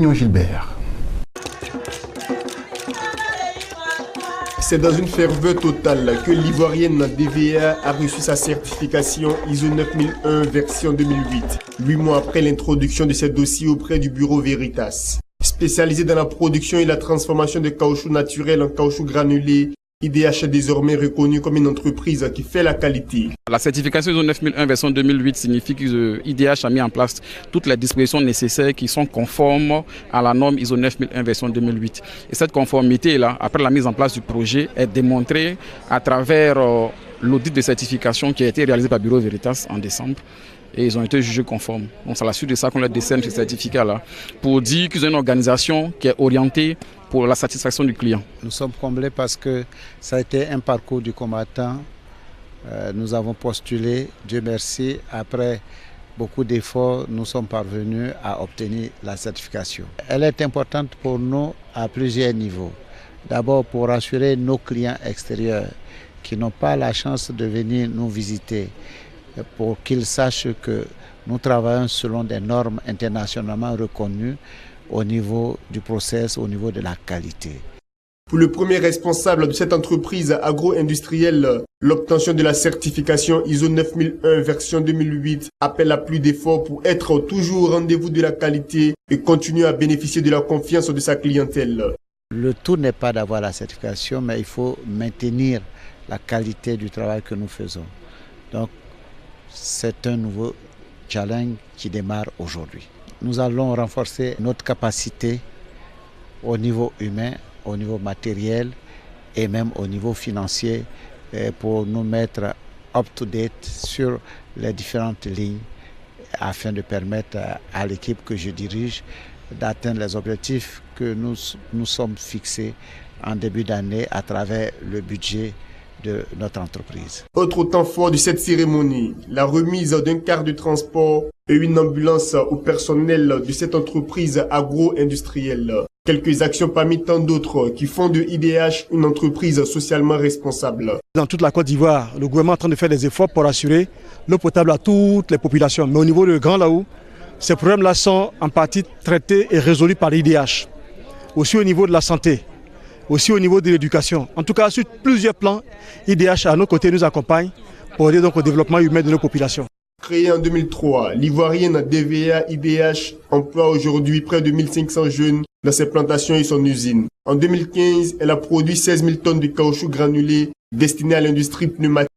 Mignon Gilbert. C'est dans une ferveur totale que l'Ivoirienne DVA a reçu sa certification ISO 9001 version 2008, 8 mois après l'introduction de ses dossiers auprès du bureau Veritas. Spécialisée dans la production et la transformation de caoutchouc naturel en caoutchouc granulé, IDH est désormais reconnue comme une entreprise qui fait la qualité. La certification ISO 9001 version 2008 signifie que IDH a mis en place toutes les dispositions nécessaires qui sont conformes à la norme ISO 9001 version 2008. Et cette conformité-là, après la mise en place du projet, est démontrée à travers l'audit de certification qui a été réalisé par le Bureau Veritas en décembre. Et ils ont été jugés conformes. Donc c'est à la suite de ça qu'on leur décerne ce certificat-là pour dire qu'ils ont une organisation qui est orientée pour la satisfaction du client. Nous sommes comblés parce que ça a été un parcours du combattant. Nous avons postulé, Dieu merci, après beaucoup d'efforts, nous sommes parvenus à obtenir la certification. Elle est importante pour nous à plusieurs niveaux. D'abord pour rassurer nos clients extérieurs qui n'ont pas la chance de venir nous visiter, pour qu'ils sachent que nous travaillons selon des normes internationalement reconnues au niveau du process, au niveau de la qualité. Pour le premier responsable de cette entreprise agro-industrielle, l'obtention de la certification ISO 9001 version 2008 appelle à plus d'efforts pour être toujours au rendez-vous de la qualité et continuer à bénéficier de la confiance de sa clientèle. Le tout n'est pas d'avoir la certification, mais il faut maintenir la qualité du travail que nous faisons. Donc, c'est un nouveau challenge qui démarre aujourd'hui. Nous allons renforcer notre capacité au niveau humain, au niveau matériel et même au niveau financier pour nous mettre up-to-date sur les différentes lignes afin de permettre à l'équipe que je dirige d'atteindre les objectifs que nous sommes fixés en début d'année à travers le budget de notre entreprise. Autre temps fort de cette cérémonie, la remise d'un car de transport et une ambulance au personnel de cette entreprise agro-industrielle. Quelques actions parmi tant d'autres qui font de IDH une entreprise socialement responsable. Dans toute la Côte d'Ivoire, le gouvernement est en train de faire des efforts pour assurer l'eau potable à toutes les populations. Mais au niveau du Grand Laou, ces problèmes-là sont en partie traités et résolus par l'IDH. Aussi au niveau de la santé, aussi au niveau de l'éducation. En tout cas, sur plusieurs plans, IDH à nos côtés nous accompagne pour aider donc au développement humain de nos populations. Créée en 2003, l'Ivoirienne DVA IDH emploie aujourd'hui près de 1500 jeunes dans ses plantations et son usine. En 2015, elle a produit 16 000 tonnes de caoutchouc granulé destiné à l'industrie pneumatique.